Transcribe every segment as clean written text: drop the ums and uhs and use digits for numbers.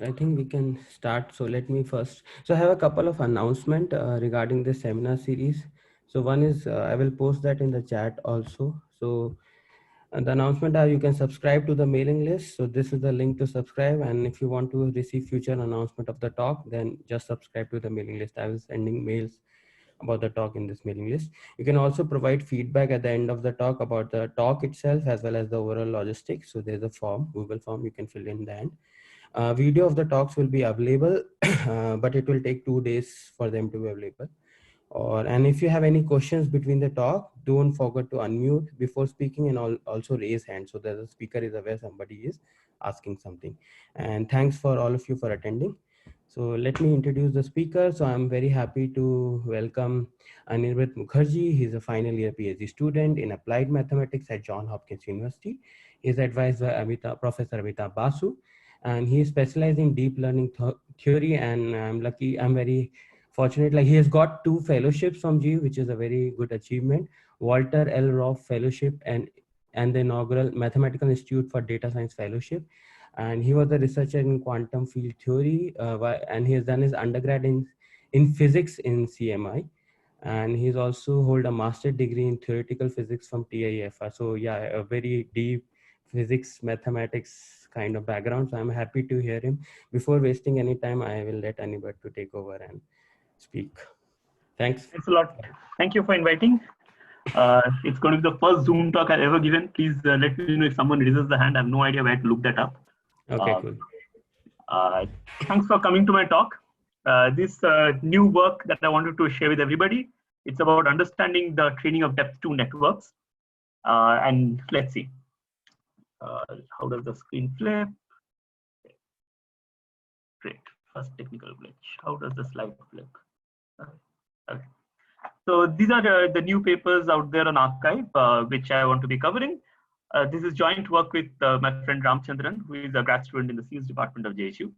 I think we can start. So let me first. So I have a couple of announcement regarding this seminar series. So one is I will post that in the chat also. So and the announcement are you can subscribe to the mailing list. So this is the link to subscribe. And if you want to receive future announcement of the talk, then just subscribe to the mailing list. I will sending mails about the talk in this mailing list. You can also provide feedback at the end of the talk about the talk itself as well as the overall logistics. So there's a form, Google form you can fill in the end. Video of the talks will be available, but it will take 2 days for them to be available. Or and if you have any questions between the talk, don't forget to unmute before speaking and also raise hand so that the speaker is aware somebody is asking something. And thanks for all of you for attending. So let me introduce the speaker. So I'm very happy to welcome Anirbit Mukherjee. He's a final year PhD student in applied mathematics at Johns Hopkins University. He's advised by Professor Amita Basu, and he is specialized in deep learning theory. And I'm very fortunate, like he has got 2 fellowships from GU, which is a very good achievement. Walter L. Roth Fellowship and the inaugural Mathematical Institute for Data Science Fellowship. And he was a researcher in quantum field theory, and he has done his undergrad in physics in CMI. And he's also hold a master's degree in theoretical physics from TIFR. So yeah, a very deep physics, mathematics kind of background. So I'm happy to hear him. Before wasting any time, I will let Anibal to take over and speak. Thanks. Thanks a lot. Thank you for inviting. It's going to be the first Zoom talk I've ever given. Please let me know if someone raises the hand. I have no idea where to look that up. Okay, cool. Thanks for coming to my talk. This new work that I wanted to share with everybody, it's about understanding the training of depth-2 networks. And let's see. How does the screen flip? Great. First technical glitch. How does the slide flip? Okay. So these are the new papers out there on arXiv, which I want to be covering. This is joint work with my friend Ramchandran, who is a grad student in the CS department of JSU.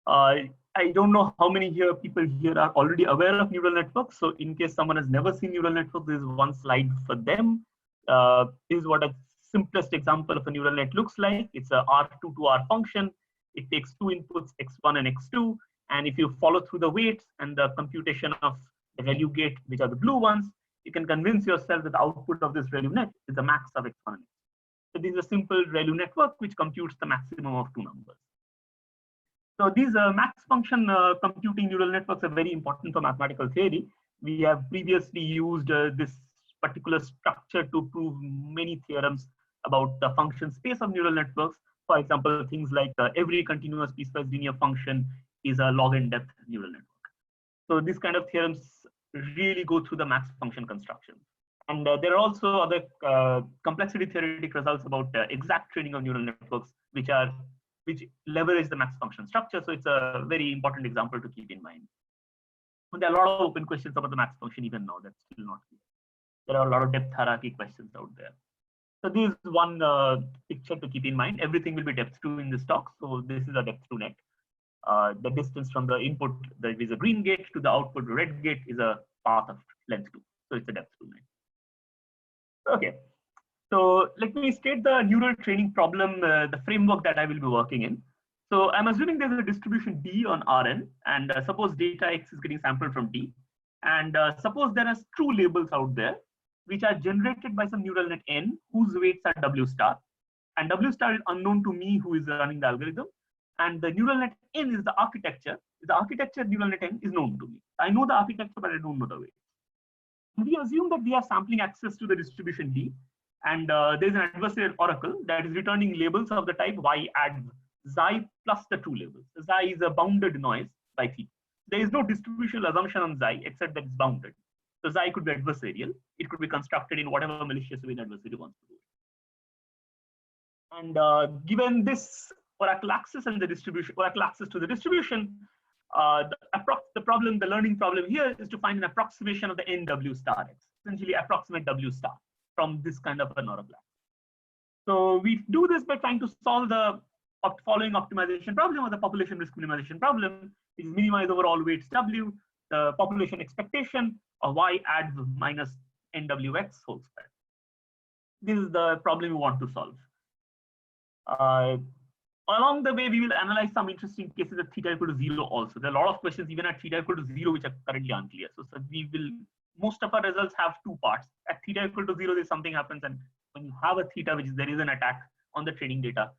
I don't know how many people here are already aware of neural networks. So in case someone has never seen neural networks, this is one slide for them. This is what a simplest example of a neural net looks like. It's a R2 to R function. It takes 2 inputs, x1 and x2. And if you follow through the weights and the computation of the ReLU gate, which are the blue ones, you can convince yourself that the output of this ReLU net is the max of x1. So this is a simple ReLU network which computes the maximum of 2 numbers. So these max function computing neural networks are very important for mathematical theory. We have previously used this particular structure to prove many theorems about the function space of neural networks. For example, things like every continuous piecewise linear function is a log n depth neural network. So these kind of theorems really go through the max function construction. And there are also other complexity theoretic results about exact training of neural networks, which leverage the max function structure. So it's a very important example to keep in mind. And there are a lot of open questions about the max function even now. That's still not clear. There are a lot of depth hierarchy questions out there. So this is one picture to keep in mind. Everything will be depth2 in this talk. So this is a depth2 net. The distance from the input, there is a green gate, to the output red gate is a path of length 2. So it's a depth2 net. Okay. So let me state the neural training problem, the framework that I will be working in. So I'm assuming there's a distribution D on Rn, and suppose data X is getting sampled from D. And suppose there are true labels out there, which are generated by some neural net N, whose weights are W star. And W star is unknown to me, who is running the algorithm. And the neural net N is the architecture. The architecture neural net N is known to me. I know the architecture, but I don't know the weight. We assume that we have sampling access to the distribution D. And there's an adversarial oracle that is returning labels of the type y add xi plus the true labels. Xi is a bounded noise by theta. There is no distributional assumption on xi except that it's bounded. So xi could be adversarial. It could be constructed in whatever malicious way an adversary wants to do it. And given this oracle access and the distribution, oracle access to the distribution, the learning problem here is to find an approximation of the NW star x, essentially approximate W star from this kind of an oracle. So we do this by trying to solve the following optimization problem, or the population risk minimization problem, which is minimize overall weights W, the population expectation of y add minus NWX whole square. This is the problem we want to solve. Along the way, we will analyze some interesting cases at theta equal to 0 also. There are a lot of questions even at theta equal to 0 which are currently unclear. So we will, most of our results have two parts. At theta equal to 0, there's something happens, and when you have a theta, which is there is an attack on the training data,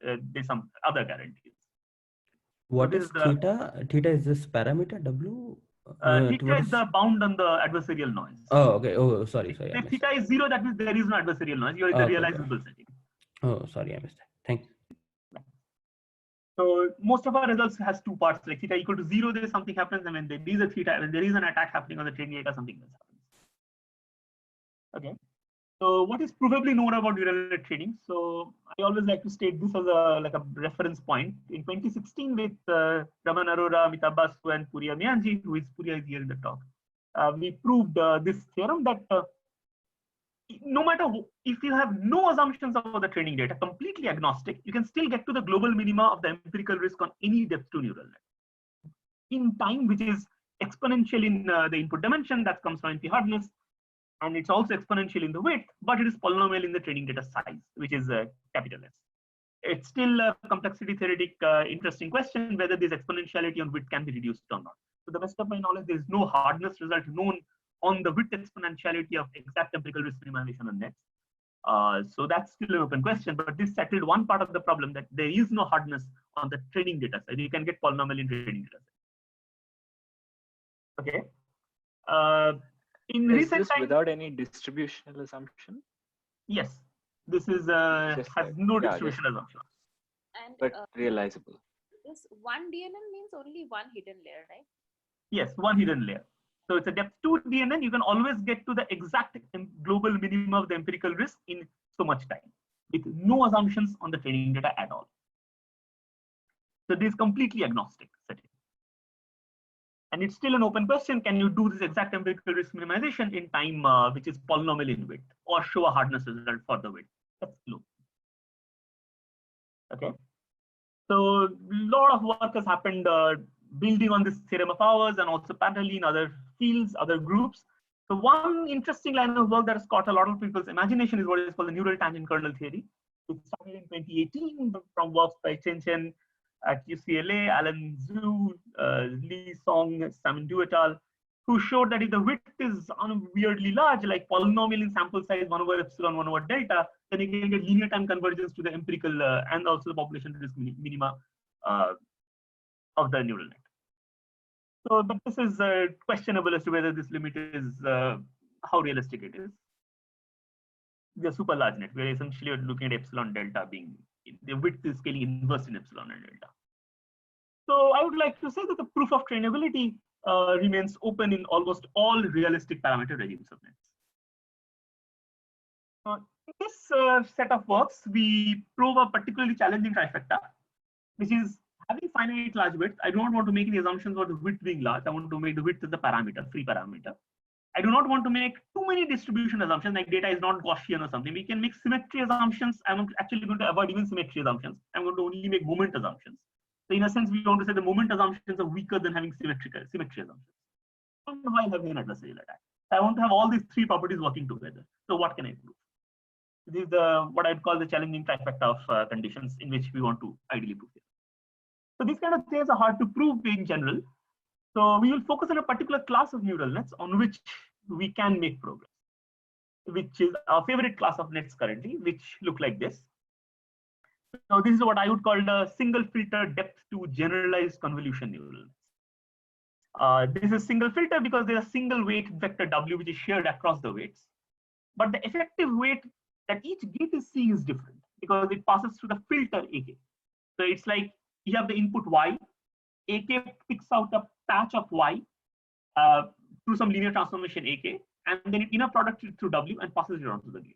there's some other guarantees. What is theta? Theta is this parameter W? Theta is the bound on the adversarial noise. Oh, okay. Oh, sorry. If theta is 0, that means there is no adversarial noise. You're in the realizable setting. Oh, sorry, I missed that. Thank you. So most of our results has two parts. Like theta equal to 0, there is something happens, and when there is a theta, when there is an attack happening on the training data, something else happens. Okay. So what is provably known about neural net training? So I always like to state this as a reference point. In 2016, with Raman Arora, Amitabh Basu, and Puriya Miyanji, Puriya is here in the talk, we proved this theorem that no matter if you have no assumptions about the training data, completely agnostic, you can still get to the global minima of the empirical risk on any depth to neural net in time, which is exponential in the input dimension that comes from NP hardness, and it's also exponential in the width, but it is polynomial in the training data size, which is capital S. It's still a complexity theoretic interesting question whether this exponentiality on width can be reduced or not. To the best of my knowledge, there is no hardness result known on the width exponentiality of exact empirical risk minimization on nets. So that's still an open question, but this settled one part of the problem that there is no hardness on the training data side. You can get polynomial in training data set. Okay. In is recent this times, without any distributional assumption? Yes, this is has no distributional assumption. And but realizable. This one DNN means only one hidden layer, right? Yes, one hidden layer. So it's a depth 2 DNN. You can always get to the exact global minimum of the empirical risk in so much time with no assumptions on the training data at all. So this is completely agnostic setting. And it's still an open question. Can you do this exact empirical risk minimization in time, which is polynomial in width, or show a hardness result for the width? That's low. Okay. So a lot of work has happened building on this theorem of ours and also parallelly in other fields, other groups. So one interesting line of work that has caught a lot of people's imagination is what is called the neural tangent kernel theory. It started in 2018 from works by Chen Chen at UCLA, Alan Zhu, Li Song, Simon Du et al., who showed that if the width is weirdly large, like polynomial in sample size 1 over epsilon, 1 over delta, then you can get linear time convergence to the empirical and also the population risk minima of the neural net. So, but this is questionable as to whether this limit is how realistic it is. We are super large net. We are essentially looking at epsilon delta being the width is scaling inverse in epsilon and delta. So I would like to say that the proof of trainability remains open in almost all realistic parameter regimes of nets. In this set of works, we prove a particularly challenging trifecta, which is having finite large width. I do not want to make any assumptions about the width being large. I want to make the width as the parameter, free parameter. I do not want to make too many distribution assumptions, like data is not Gaussian or something. We can make symmetry assumptions. I'm actually going to avoid even symmetry assumptions. I'm going to only make moment assumptions. So in a sense, we want to say the moment assumptions are weaker than having symmetry assumptions. While having an adversarial attack, I want to have all these three properties working together. So what can I prove? This is what I'd call the challenging trifecta of conditions in which we want to ideally prove it. So these kind of things are hard to prove in general. So we will focus on a particular class of neural nets on which we can make progress, which is our favorite class of nets currently, which look like this. So this is what I would call the single filter depth to generalized convolution neural nets. This is single filter because there's a single weight vector W which is shared across the weights. But the effective weight that each gate is seeing is different because it passes through the filter AK. So it's like you have the input Y, AK picks out a patch of Y through some linear transformation AK, and then it inner product it through W and passes it on to the gate.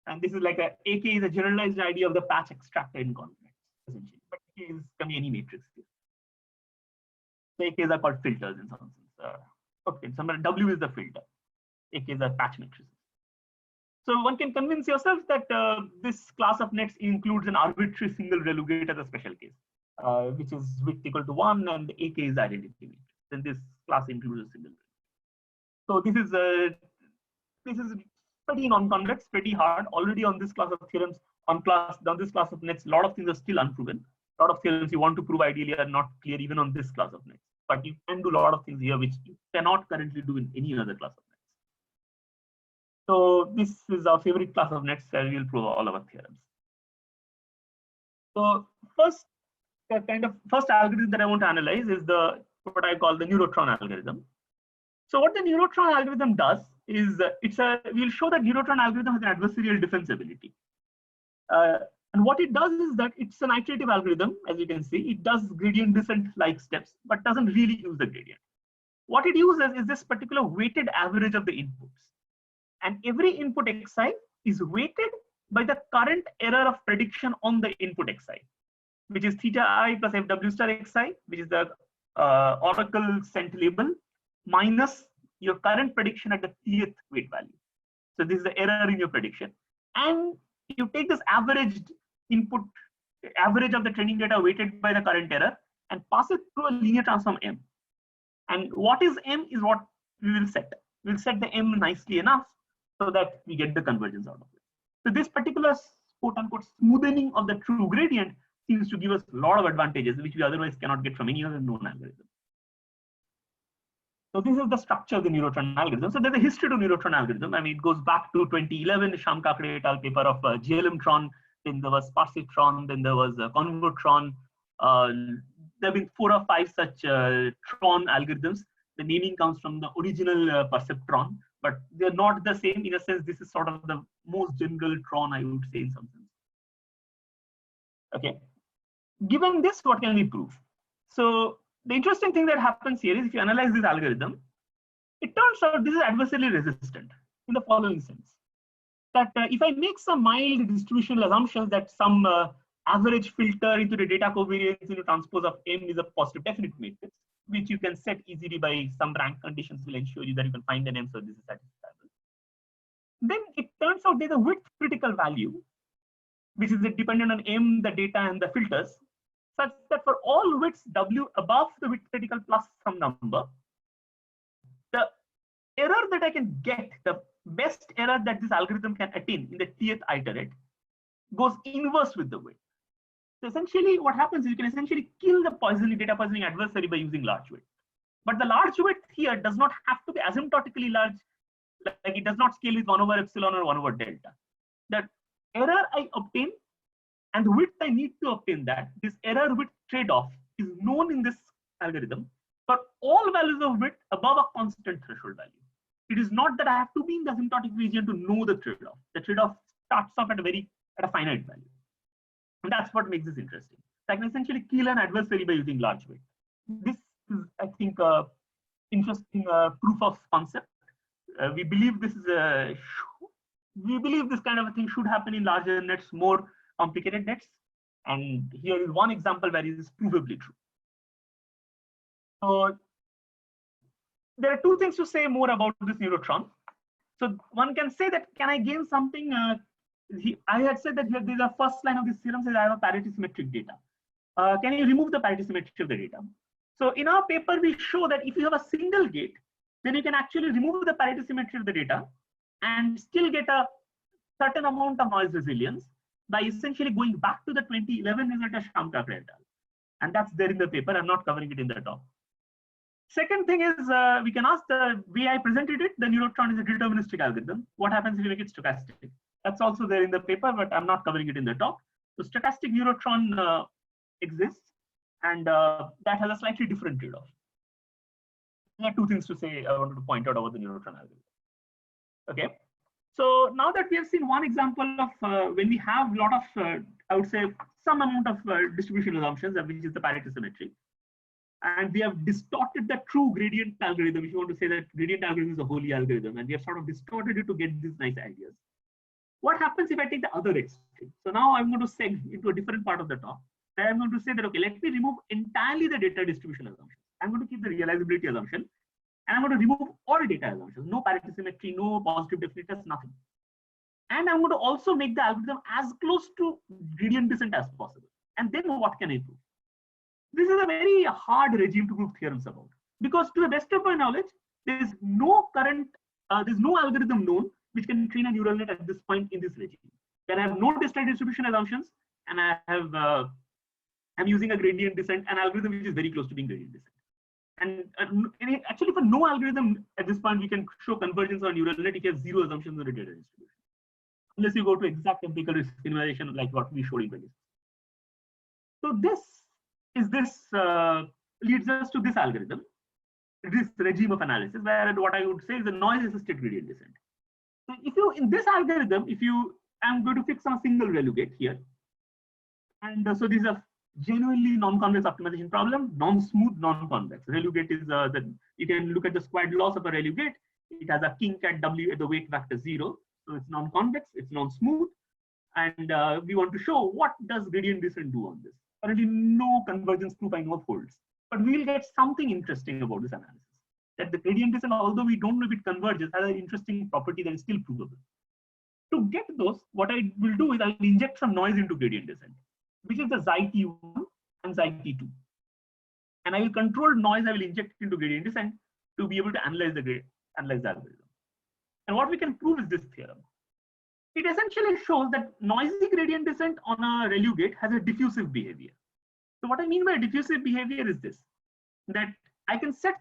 And this is like AK is a generalized idea of the patch extractor in convex, essentially. But AK can be any matrix here. So AKs are called filters in some sense. Okay, so W is the filter. AKs are patch matrices. So one can convince yourself that this class of nets includes an arbitrary single ReLU gate as a special case, which is width equal to 1 and AK is identity matrix. Then this class includes a single ReLU. So this is pretty non-convex, pretty hard. Already on this class of theorems, on this class of nets, a lot of things are still unproven. A lot of theorems you want to prove ideally are not clear even on this class of nets. But you can do a lot of things here which you cannot currently do in any other class of nets. So this is our favorite class of nets where we will prove all our theorems. So first algorithm that I want to analyze is what I call the Neurotron algorithm. So what the Neurotron algorithm does is we'll show that Neurotron algorithm has an adversarial defensibility. And what it does is that it's an iterative algorithm, as you can see. It does gradient descent like steps, but doesn't really use the gradient. What it uses is this particular weighted average of the inputs. And every input xi is weighted by the current error of prediction on the input xi, which is theta I plus fw star xi, which is the oracle sent label, minus your current prediction at the thth weight value. So this is the error in your prediction. And you take this average of the training data weighted by the current error and pass it through a linear transform M. And what is M is what we will set. We'll set the M nicely enough so that we get the convergence out of it. So this particular quote unquote smoothing of the true gradient seems to give us a lot of advantages which we otherwise cannot get from any other known algorithm. So this is the structure of the Neurotron algorithm. So there's a history to Neurotron algorithm. I mean, it goes back to 2011, Sham Kakre et al. Paper of GLM-tron, then there was Sparsitron, then there was Convergence. There have been 4 or 5 such Tron algorithms. The naming comes from the original perceptron, but they're not the same. In a sense, this is sort of the most general Tron, I would say, in some sense. Okay. Given this, what can we prove? So the interesting thing that happens here is if you analyze this algorithm, it turns out this is adversarially resistant in the following sense. That if I make some mild distributional assumptions that some average filter into the data covariance into transpose of M is a positive definite matrix, which you can set easily by some rank conditions will ensure you that you can find an M, so this is satisfiable. Then it turns out there's a width critical value, which is dependent on M, the data, and the filters, such that for all widths W above the width critical plus some number, the error that I can get, the best error that this algorithm can attain in the thth iterate, goes inverse with the width. So essentially what happens is you can essentially kill the data poisoning adversary by using large width. But the large width here does not have to be asymptotically large, like it does not scale with 1 over epsilon or 1 over delta. The error I obtain and the width I need to obtain this error width trade-off is known in this algorithm for all values of width above a constant threshold value. It is not that I have to be in the asymptotic region to know the trade-off. The trade-off starts off at a finite value. And that's what makes this interesting. So I can essentially kill an adversary by using large width. This is, I think, interesting proof of concept. We believe this kind of a thing should happen in larger nets, more complicated nets. And here is one example where it is provably true. So there are 2 things to say more about this Neurotron. So one can say that, can I gain something? I had said that here, the first line of this theorem says I have a parity symmetric data. Can you remove the parity symmetry of the data? So in our paper, we show that if you have a single gate, then you can actually remove the parity symmetry of the data and still get a certain amount of noise resilience by essentially going back to the 2011 result of Sham Kakre et al. And that's there in the paper. I'm not covering it in the talk. Second thing is, we can ask the way I presented it, the Neurotron is a deterministic algorithm. What happens if you make it stochastic? That's also there in the paper, but I'm not covering it in the talk. So stochastic Neurotron exists, and that has a slightly different trade-off. There are 2 things to say I wanted to point out about the Neurotron algorithm. Okay, so now that we have seen one example of when we have a lot of, I would say, some amount of distribution assumptions, which is the parity symmetry, and we have distorted the true gradient algorithm. If you want to say that gradient algorithm is a holy algorithm, and we have sort of distorted it to get these nice ideas. What happens if I take the other extreme? So now I'm going to seg into a different part of the talk. And I'm going to say that, okay, let me remove entirely the data distribution assumption. I'm going to keep the realizability assumption, and I'm going to remove all data assumptions, no parity symmetry, no positive definiteness, nothing. And I'm going to also make the algorithm as close to gradient descent as possible. And then what can I prove? This is a very hard regime to prove theorems about, because to the best of my knowledge, there's no algorithm known which can train a neural net at this point in this regime. where I have no distant distribution assumptions, and I have I'm using a gradient descent, an algorithm which is very close to being gradient descent. And actually, for no algorithm at this point, we can show convergence on neural net if you have zero assumptions on the data distribution, unless you go to exact empirical discrimination like what we showed in 20. So this leads us to this algorithm, this regime of analysis, where what I would say is a noise-assisted gradient descent. So if you, in this algorithm, I'm going to fix on a single ReLU gate here. And so this is a genuinely non-convex optimization problem, non-smooth, non-convex. ReLU gate is you can look at the squared loss of a ReLU gate. It has a kink at W at the weight vector 0. So it's non-convex, it's non-smooth. And we want to show what does gradient descent do on this. Currently, no convergence proof I know of holds. But we will get something interesting about this analysis. That the gradient descent, although we don't know if it converges, has an interesting property that is still provable. To get those, what I will do is I will inject some noise into gradient descent, which is the xi-t1 and xi-t2. And I will control noise I will inject into gradient descent to be able to analyze the algorithm. And what we can prove is this theorem. It essentially shows that noisy gradient descent on a ReLU gate has a diffusive behavior. So what I mean by diffusive behavior is this, that I can set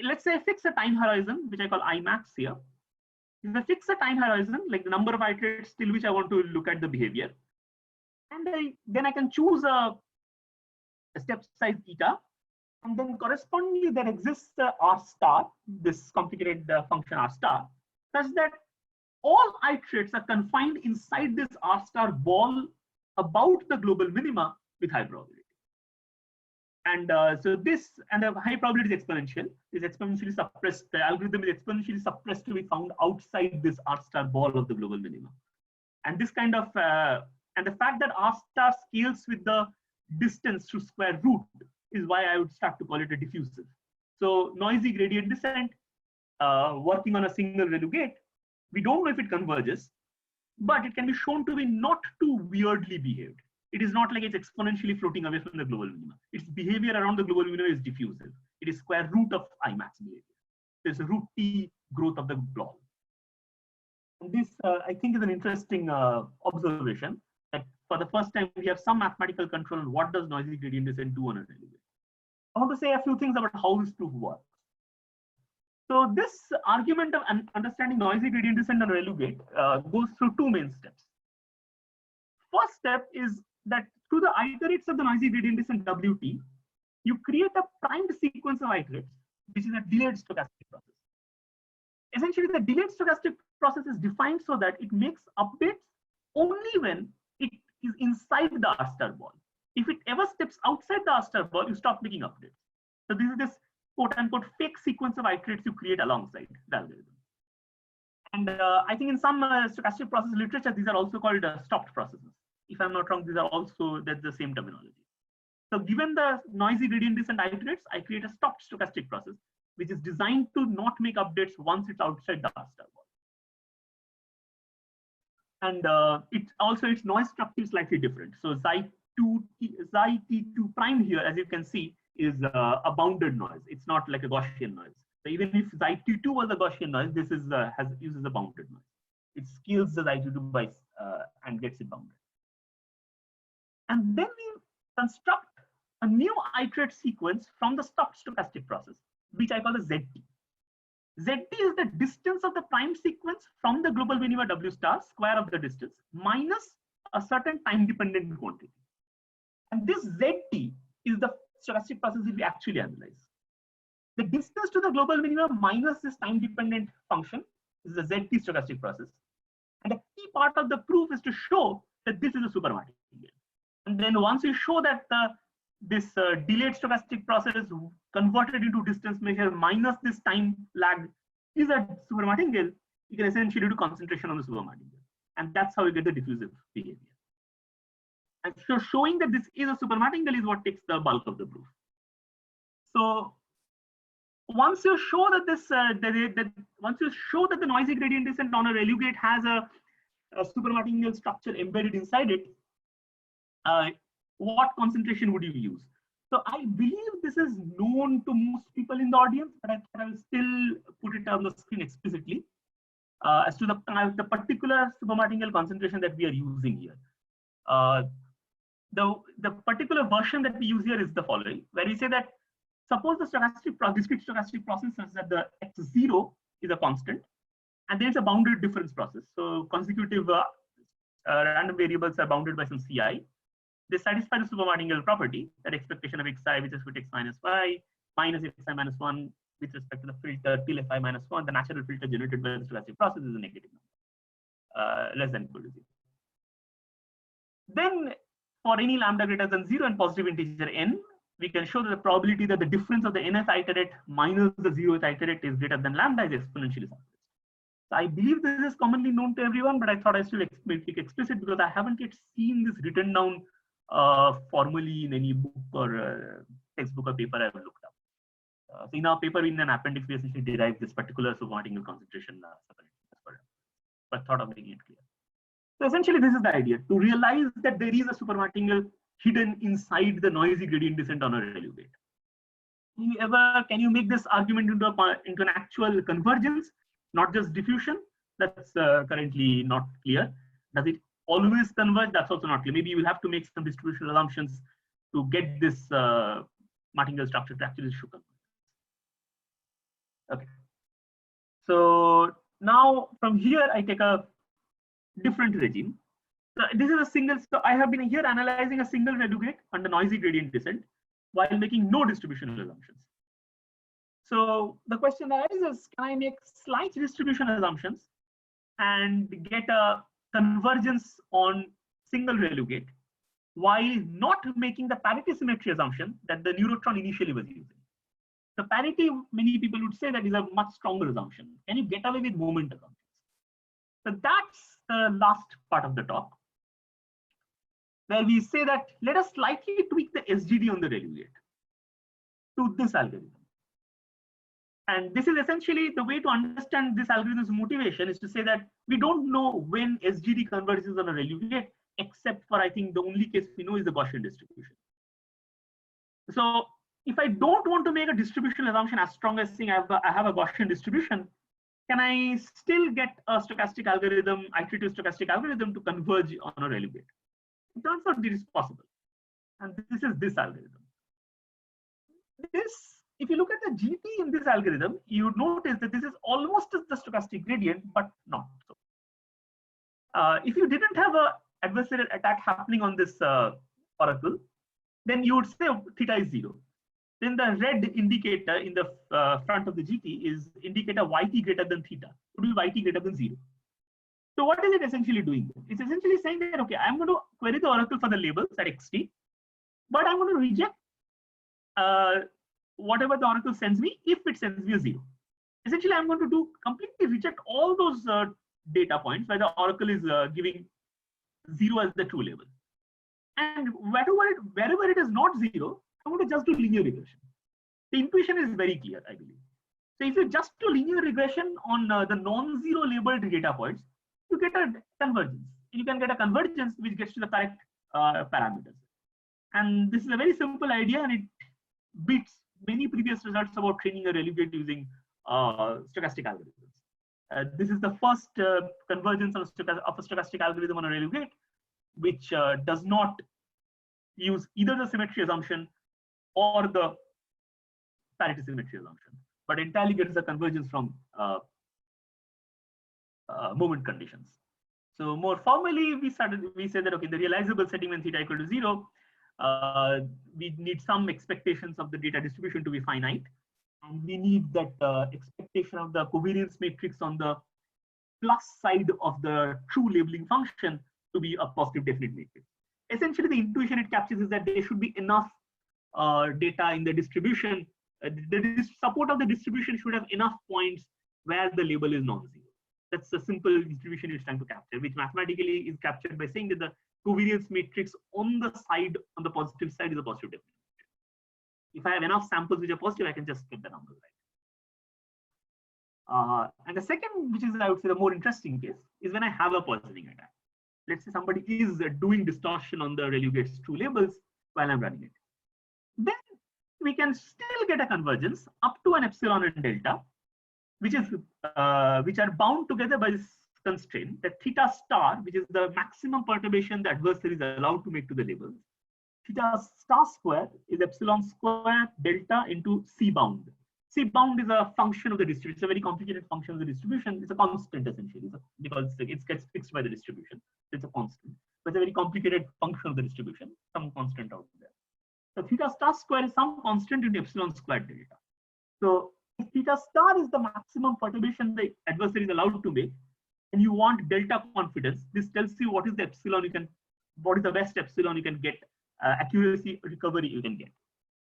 let's say I fix a time horizon, which I call Imax here. If I fix a time horizon, like the number of iterates till which I want to look at the behavior, and then I can choose a step size eta, and then correspondingly there exists R star, this complicated function R star, such that all iterates are confined inside this R star ball about the global minima with high probability. And so the high probability is exponential. Is exponentially suppressed. The algorithm is exponentially suppressed to be found outside this R star ball of the global minima. And this kind of and the fact that R star scales with the distance to square root is why I would start to call it a diffusive. So noisy gradient descent, working on a single ReLU gate, we don't know if it converges, but it can be shown to be not too weirdly behaved. It is not like it's exponentially floating away from the global minima. Its behavior around the global minima is diffusive. It is square root of Imax behavior. There's a root T growth of the blob. And this, I think, is an interesting observation that for the first time, we have some mathematical control on what does noisy gradient descent do on a ReLU gate. I want to say a few things about how this proof works. So this argument of understanding noisy gradient descent on a ReLU gate goes through two main steps. First step is that through the iterates of the noisy gradient descent WT, you create a primed sequence of iterates, which is a delayed stochastic process. Essentially, the delayed stochastic process is defined so that it makes updates only when it is inside the R star ball. If it ever steps outside the R star ball, you stop making updates. So this is this quote unquote fake sequence of iterates you create alongside the algorithm. And I think in some stochastic process literature, these are also called stopped processes. If I'm not wrong, these are also, that's the same terminology. So given the noisy gradient descent iterates, I create a stopped stochastic process, which is designed to not make updates once it's outside the R star ball. And its noise structure is slightly different. So xi-t2 prime here, as you can see, is a bounded noise. It's not like a Gaussian noise. So even if xi-t2 was a Gaussian noise, this is uses a bounded noise. It scales the xi-t2 by and gets it bounded. And then we construct a new iterate sequence from the stopped stochastic process, which I call the ZT. ZT is the distance of the prime sequence from the global minima W star, square of the distance, minus a certain time-dependent quantity. And this ZT is the stochastic process that we actually analyze. The distance to the global minima minus this time-dependent function is the ZT stochastic process. And a key part of the proof is to show that this is a supermartingale. And then once you show that this delayed stochastic process is converted into distance measure minus this time lag is a supermartingale, you can essentially do concentration on the supermartingale. And that's how you get the diffusive behavior. And so showing that this is a supermartingale is what takes the bulk of the proof. So once you show that once you show that the noisy gradient descent on a ReLU gate has a supermartingale structure embedded inside it, what concentration would you use? So I believe this is known to most people in the audience, but I will still put it on the screen explicitly. as to the particular supermartingale concentration that we are using here. Uh, the particular version that we use here is the following, where we say that suppose the discrete stochastic process is that the x0 is a constant, and then it's a bounded difference process. So consecutive random variables are bounded by some ci. They satisfy the supermartingale property, that expectation of xi with respect to x minus y minus xi minus 1 with respect to the filter till fi minus 1. The natural filter generated by the stochastic process is a negative number, less than equal to 0. Then for any lambda greater than 0 and positive integer n, we can show that the probability that the difference of the nth iterate minus the 0th iterate is greater than lambda is exponentially suppressed. So I believe this is commonly known to everyone, but I thought I still make it explicit because I haven't yet seen this written down formally in any book or textbook or paper I've looked up. So in our paper, in an appendix, we essentially derive this particular supermartingale concentration separately, but thought of making it clear. So essentially, this is the idea: to realize that there is a supermartingale hidden inside the noisy gradient descent on a ReLU gate. Can you make this argument into an actual convergence, not just diffusion? That's currently not clear. Does it always converge? That's also not clear. Maybe you will have to make some distributional assumptions to get this martingale structure to actually show convergence. Okay. So now from here, I take a different regime. So this is a single. So I have been here analyzing a single ReLU gate under noisy gradient descent while making no distributional assumptions. So the question arises: can I make slight distribution assumptions and get a convergence on single ReLU gate while not making the parity symmetry assumption that the Neurotron initially was using? The parity, many people would say, that is a much stronger assumption. Can you get away with moment assumptions? So that's the last part of the talk, where we say that let us slightly tweak the SGD on the ReLU gate to this algorithm. And this is essentially the way to understand this algorithm's motivation, is to say that we don't know when SGD converges on a ReLU gate, except for, I think, the only case we know is the Gaussian distribution. So if I don't want to make a distributional assumption as strong as saying I have a Gaussian distribution, can I still get a stochastic algorithm, iterative stochastic algorithm, to converge on a ReLU gate? It turns out this is possible. And this is this algorithm. If you look at the GT in this algorithm, you would notice that this is almost the stochastic gradient, but not so. If you didn't have an adversarial attack happening on this oracle, then you would say theta is 0. Then the red indicator in the front of the GT is indicator yt greater than theta. It will be yt greater than 0. So what is it essentially doing? It's essentially saying that, okay, I'm going to query the oracle for the labels at xt, but I'm going to reject whatever the oracle sends me if it sends me a 0. Essentially, I'm going to completely reject all those data points where the oracle is giving 0 as the true label. And wherever it is not 0, I'm going to just do linear regression. The intuition is very clear, I believe. So if you just do linear regression on the non-zero labeled data points, you get a convergence. You can get a convergence which gets to the correct parameters. And this is a very simple idea, and it beats many previous results about training a ReLU gate using stochastic algorithms. This is the first convergence of a stochastic algorithm on a ReLU gate, which does not use either the symmetry assumption or the parity symmetry assumption, but entirely gets the convergence from moment conditions. So more formally, we said that, okay, the realizable setting when theta equal to 0, we need some expectations of the data distribution to be finite, and we need that expectation of the covariance matrix on the plus side of the true labeling function to be a positive definite matrix. Essentially, the intuition it captures is that there should be enough data in the distribution. The support of the distribution should have enough points where the label is non-zero. That's a simple distribution it's trying to capture, which mathematically is captured by saying that the covariance matrix on the positive side is a positive definite matrix. If I have enough samples which are positive, I can just get the numbers right. And the second, which is, I would say, the more interesting case, is when I have a positioning attack. Let's say somebody is doing distortion on the ReLU gate's true labels while I'm running it. Then we can still get a convergence up to an epsilon and delta which are bound together by this constraint that theta star, which is the maximum perturbation the adversary is allowed to make to the labels. Theta star square is epsilon square delta into C bound. C bound is a function of the distribution. It's a very complicated function of the distribution. It's a constant essentially, because it gets fixed by the distribution. It's a constant. But it's a very complicated function of the distribution, some constant out there. So theta star square is some constant into epsilon square delta. So if theta star is the maximum perturbation the adversary is allowed to make, and you want delta confidence, this tells you what is the epsilon you can, what is the best epsilon you can get, accuracy recovery you can get.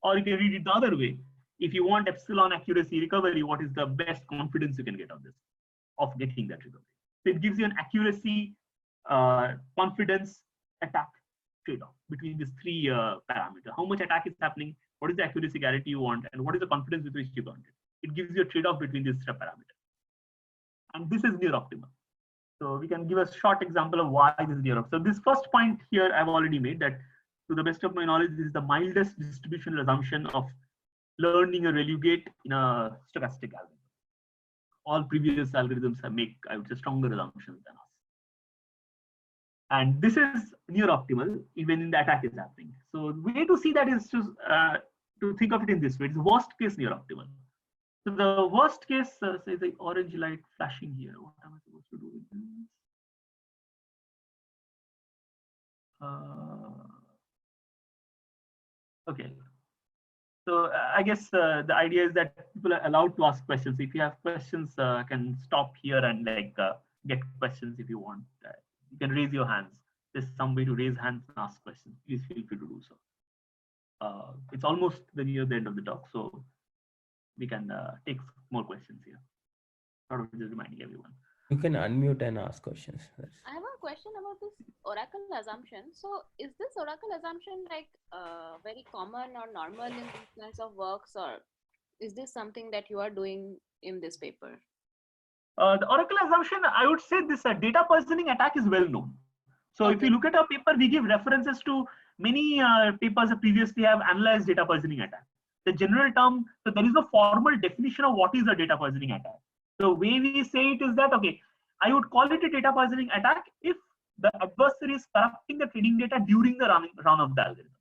Or you can read it the other way. If you want epsilon accuracy recovery, what is the best confidence you can get on this, of getting that recovery? So it gives you an accuracy, confidence, attack trade-off between these three parameters. How much attack is happening, what is the accuracy guarantee you want, and what is the confidence with which you want it. It gives you a trade-off between these three parameters. And this is near optimal. So we can give a short example of why this is near optimal. So this first point here I've already made, that to the best of my knowledge, this is the mildest distributional assumption of learning a ReLU gate in a stochastic algorithm. All previous algorithms make, I would say, stronger assumptions than us. And this is near optimal even in the attack is happening. So the way to see that is to think of it in this way. It's worst case near optimal. So the worst case, say the orange light flashing here. What am I supposed to do with this? Okay. So I guess the idea is that people are allowed to ask questions. If you have questions, can stop here and like get questions if you want. You can raise your hands. There's some way to raise hands and ask questions. Please feel free to do so. It's almost near the end of the talk, so we can take more questions here. Sort of just reminding everyone. You can unmute and ask questions. I have a question about this oracle assumption. So is this oracle assumption like very common or normal in these kinds of works, or is this something that you are doing in this paper? The oracle assumption, I would say this data poisoning attack is well known. So Okay. if you look at our paper, we give references to many papers that previously have analyzed data poisoning attack. The general term, so there is a formal definition of what is a data poisoning attack. The way we say it is that, okay, I would call it a data poisoning attack if the adversary is corrupting the training data during the run of the algorithm.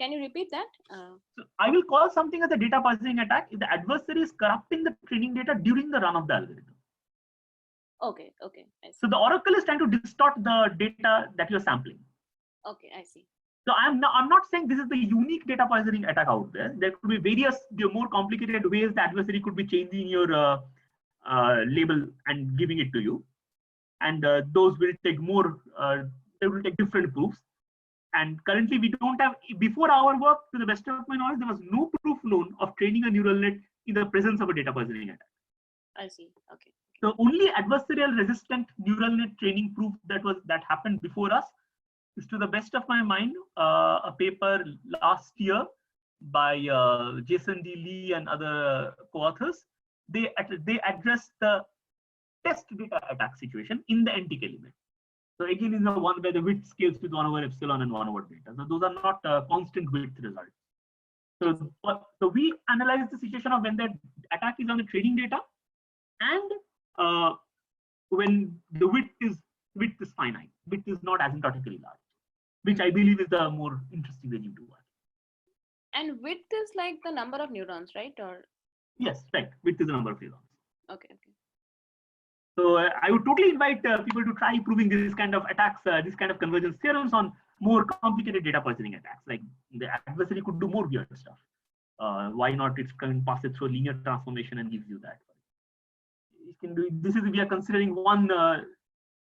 Can you repeat that? So I will call something as a data poisoning attack if the adversary is corrupting the training data during the run of the algorithm. Okay, okay. I see. So the oracle is trying to distort the data that you're sampling. Okay, I see. So I'm not saying this is the unique data poisoning attack out there. There could be various more complicated ways the adversary could be changing your label and giving it to you. And those will take more, they will take different proofs. And currently we don't have, before our work, to the best of my knowledge, there was no proof known of training a neural net in the presence of a data poisoning attack. I see. Okay. The only adversarial resistant neural net training proof that happened before us is, to the best of my mind, a paper last year by Jason D. Lee and other co-authors. They addressed the test data attack situation in the NTK limit. So again, is the one where the width scales with 1 over epsilon and 1 over beta. So those are not constant width results. So we analyze the situation of when the attack is on the training data and when the width is finite. Width is not asymptotically large, which I believe is the more interesting regime to work. And width is like the number of neurons, right? Or yes, right. Width is the number of neurons. okay, okay. So I would totally invite people to try proving this kind of attacks, this kind of convergence theorems on more complicated data poisoning attacks. Like the adversary could do more weird stuff. Why not? It can pass it through a linear transformation and gives you that. It can do. This is, we are considering one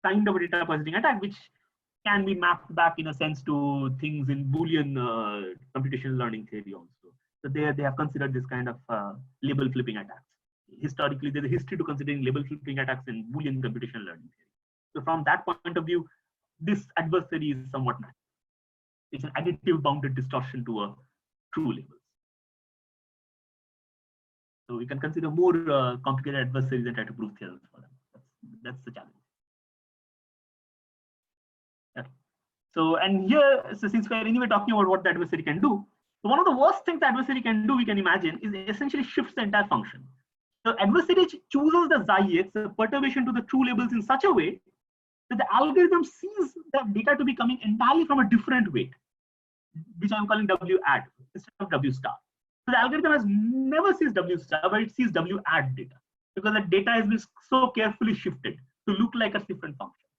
kind of a data poisoning attack, which can be mapped back in a sense to things in Boolean computational learning theory also. So they have considered this kind of label flipping attacks. Historically, there's a history to considering label flipping attacks in Boolean computational learning theory. So from that point of view, this adversary is somewhat natural. It's an additive bounded distortion to a true labels. So we can consider more complicated adversaries and try to prove theorems for them. That's the challenge. Okay. So, and here, so since we're anyway talking about what the adversary can do, so one of the worst things the adversary can do, we can imagine, is essentially shifts the entire function. the adversary chooses the xi, the perturbation to the true labels in such a way that the algorithm sees the data to be coming entirely from a different weight, which I'm calling W add instead of W star. So the algorithm has never sees W star, but it sees W add data because the data has been so carefully shifted to look like a different function.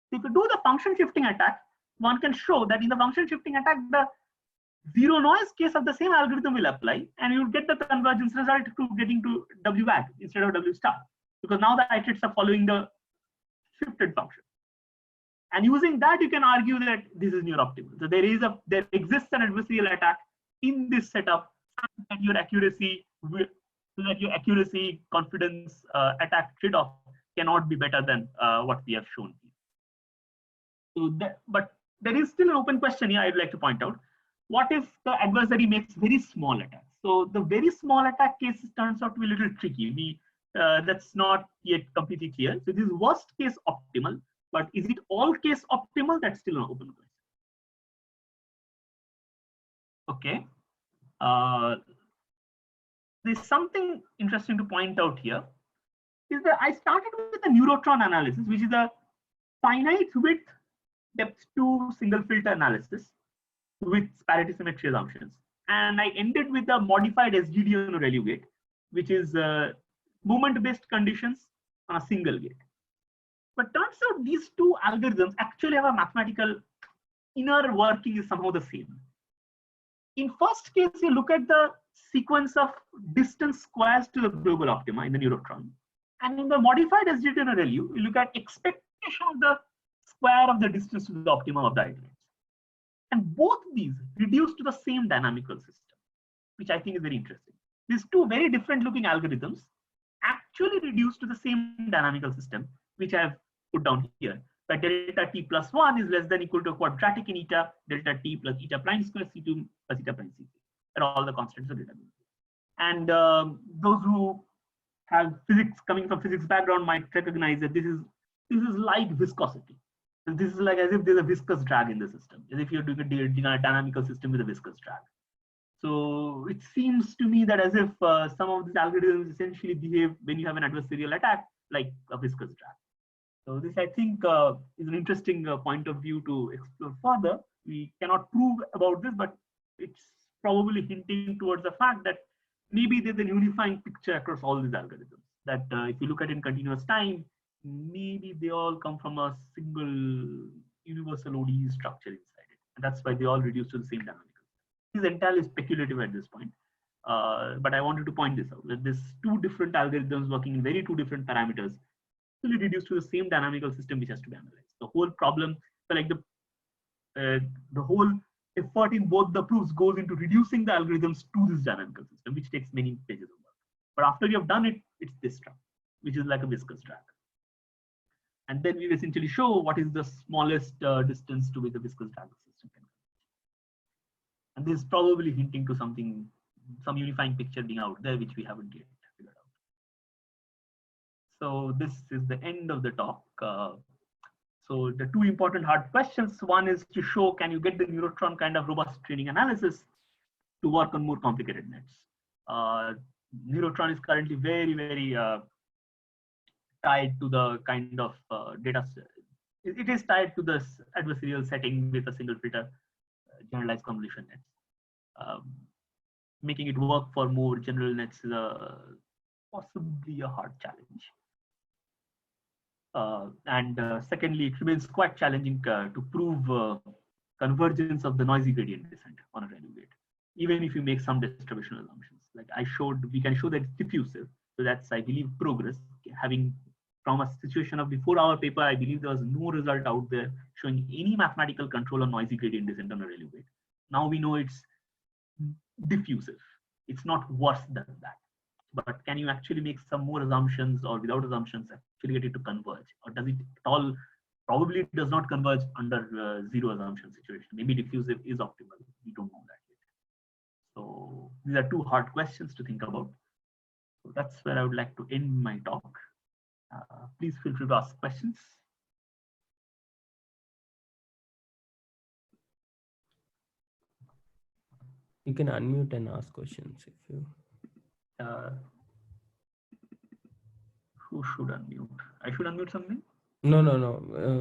So if you do the function shifting attack, one can show that in the function shifting attack, the zero noise case of the same algorithm will apply, and you'll get the convergence result to getting to W add instead of W star, because now the iterates are following the shifted function. And using that, you can argue that this is near-optimal. So there exists an adversarial attack in this setup that your accuracy confidence attack trade-off cannot be better than what we have shown here. So but there is still an open question here I'd like to point out. What if the adversary makes very small attacks? So the very small attack case turns out to be a little tricky. That's not yet completely clear. So this is worst case optimal, but is it all case optimal? That's still an open question. Okay. There's something interesting to point out here. Is that I started with the Neurotron analysis, which is a finite width depth to single filter analysis with parity symmetry assumptions. And I ended with a modified SGD on a ReLU gate, which is moment-based conditions on a single gate. But turns out these two algorithms actually have a mathematical inner working is somehow the same. In first case, you look at the sequence of distance squares to the global optima in the Neurotron. And in the modified SGD on a ReLU, you look at expectation of the square of the distance to the optimum of the iterates. And both these reduce to the same dynamical system, which I think is very interesting. These two very different looking algorithms actually reduce to the same dynamical system, which I have put down here. But delta t plus 1 is less than equal to a quadratic in eta, delta t plus eta prime square c2 plus eta prime c3, and all the constants of data. And those who have physics coming from physics background might recognize that this is like viscosity. So this is like as if there's a viscous drag in the system, as if you're doing a dynamical system with a viscous drag. So it seems to me that as if some of these algorithms essentially behave when you have an adversarial attack like a viscous drag. So this, I think, is an interesting point of view to explore further. We cannot prove about this, but it's probably hinting towards the fact that maybe there's a unifying picture across all these algorithms. That if you look at it in continuous time, maybe they all come from a single universal ODE structure inside it. And that's why they all reduce to the same dynamical. This is entirely speculative at this point. But I wanted to point this out, that there's two different algorithms working in two different parameters really reduced to the same dynamical system which has to be analyzed. The whole problem, so like the whole effort in both the proofs goes into reducing the algorithms to this dynamical system, which takes many pages of work. But after you have done it, it's this drag, which is like a viscous drag. And then we essentially show what is the smallest distance to which the viscous drag system can go. And this is probably hinting to something, some unifying picture being out there, which we haven't yet figured out. So this is the end of the talk. So the two important hard questions. One is to show, can you get the Neurotron kind of robust training analysis to work on more complicated nets? Neurotron is currently very, very tied to the kind of data. It is tied to this adversarial setting with a single filter generalized convolution nets. Making it work for more general nets is possibly a hard challenge. Secondly, it remains quite challenging to prove convergence of the noisy gradient descent on a ReLU gate, even if you make some distributional assumptions. Like I showed, we can show that it's diffusive. So that's, I believe, progress. Having from a situation of before our paper, I believe there was no result out there showing any mathematical control on noisy gradient descent on a ReLU gate. Now we know it's diffusive. It's not worse than that. But can you actually make some more assumptions, or without assumptions actually get it to converge? Or does it at all? Probably does not converge under zero assumption situation. Maybe diffusive is optimal. We don't know that yet. So these are two hard questions to think about. So that's where I would like to end my talk. Please feel free to ask questions. You can unmute and ask questions if you. Who should unmute? I should unmute something? No, no, no.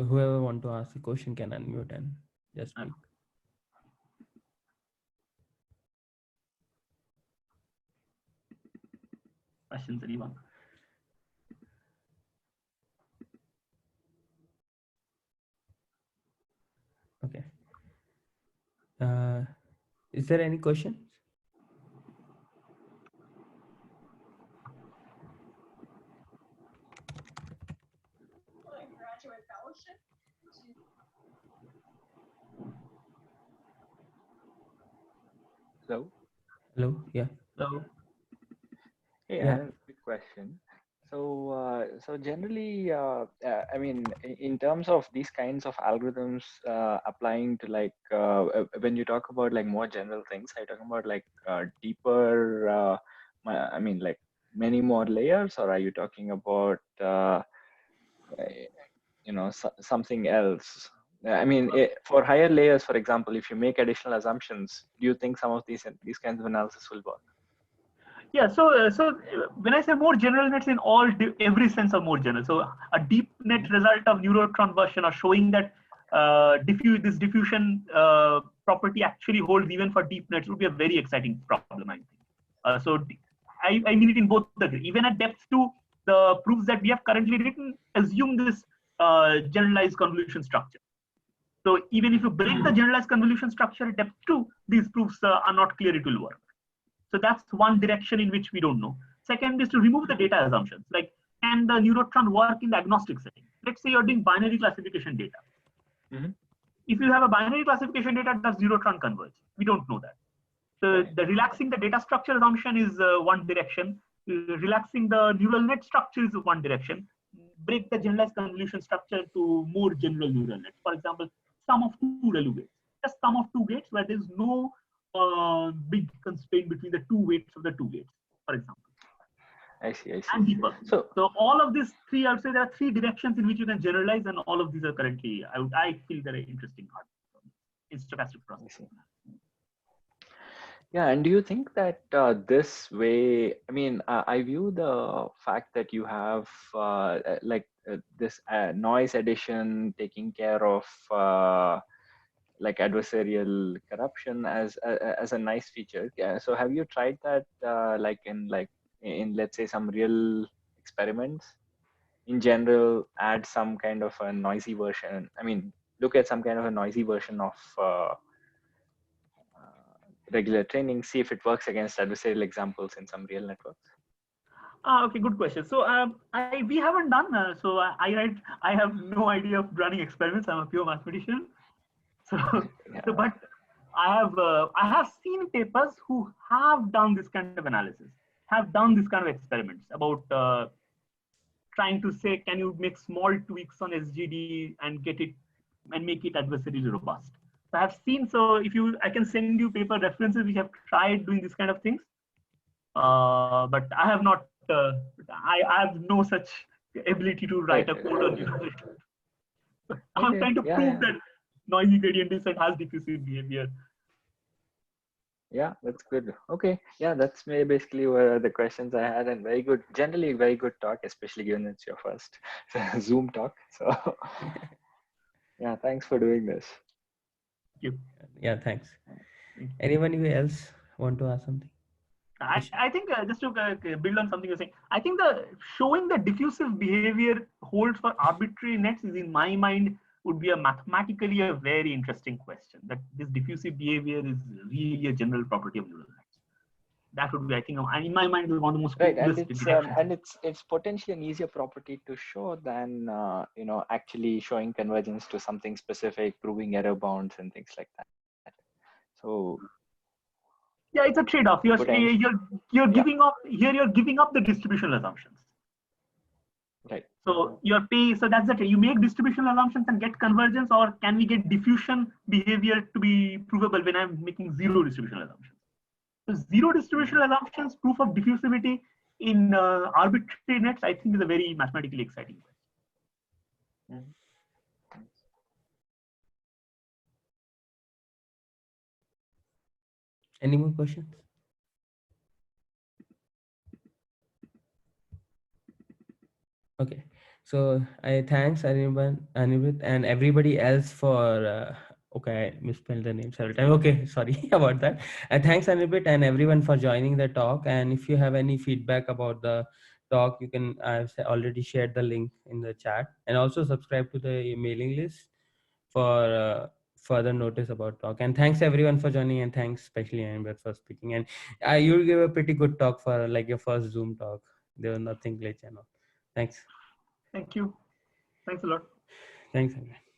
Whoever want to ask the question can unmute and just speak. Questions, anyone? Okay. Is there any questions? Hello. Hello. Yeah. So, Hey, I Yeah. have a quick question. So generally, I mean, in terms of these kinds of algorithms applying to like when you talk about like more general things, are you talking about like deeper, I mean, like many more layers, or are you talking about something else? I mean, for higher layers, for example, if you make additional assumptions, do you think some of these kinds of analysis will work? yeah, when I say more general nets in every sense of more general, so a deep net result of Neurotron version are showing that this diffusion property actually holds even for deep nets would be a very exciting problem, I think. I mean it in both the even at depth 2, the proofs that we have currently written assume this generalized convolution structure. So even if you break the generalized convolution structure at depth 2, these proofs are not clear it will work. So that's one direction in which we don't know. Second is to remove the data assumptions. Like, can the Neurotron work in the agnostic setting? Let's say you're doing binary classification data. If you have a binary classification data, does Neurotron converge? We don't know that. So the relaxing the data structure assumption is one direction. Relaxing the neural net structure is one direction. Break the generalized convolution structure to more general neural nets. For example, sum of two ReLU gates. Just sum of two gates where there's no big constraint between the two weights of the two gates, for example. I see. And deeper. So all of these three, I would say there are three directions in which you can generalize, and all of these are currently, I feel they're interesting part in stochastic processing. Yeah, and do you think that this way, I mean, I view the fact that you have this noise addition taking care of like adversarial corruption as a nice feature. Yeah, so have you tried that in let's say some real experiments? In general, add some kind of a noisy version. I mean, look at some kind of a noisy version of regular training, see if it works against adversarial examples in some real networks. Okay, good question. So we haven't done. I have no idea of running experiments. I'm a pure mathematician. But I have seen papers who have done this kind of analysis, have done this kind of experiments about trying to say, can you make small tweaks on SGD and get it and make it adversarially robust. So I have seen. So if you, I can send you paper references which have tried doing this kind of things. But I have not. I have no such ability to write a code on neural network. I'm trying to prove that noisy gradient descent has diffusive behavior. Yeah, that's good. Okay, yeah, that's basically the questions I had, and very good, generally very good talk, especially given it's your first Zoom talk. So yeah, thanks for doing this. Thank you. Yeah, thanks. Anyone else want to ask something? I think just to build on something you're saying, I think the showing the diffusive behavior holds for arbitrary nets is, in my mind, would be mathematically a very interesting question. That this diffusive behavior is really a general property of neural nets. That would be, I think, in my mind, one of the most coolest and it's potentially an easier property to show than actually showing convergence to something specific, proving error bounds and things like that. So yeah, it's a trade-off. You're giving up here. You're giving up the distributional assumptions. Right. So so that's the you make distributional assumptions and get convergence, or can we get diffusion behavior to be provable when I'm making zero distributional assumptions? So zero distributional assumptions, proof of diffusivity in arbitrary nets, I think is a very mathematically exciting question. Any more questions? Okay. So I thanks Anirbit and everybody else for okay, I misspelled the name several times. Okay, sorry about that. And thanks Anirbit and everyone for joining the talk. And if you have any feedback about the talk, you can already shared the link in the chat, and also subscribe to the mailing list for further notice about talk. And thanks everyone for joining, and thanks especially Anirbit for speaking. And you gave a pretty good talk for like your first Zoom talk. There was nothing glitch and all. Thanks. Thank you. Thanks a lot. Thanks, Anirbit.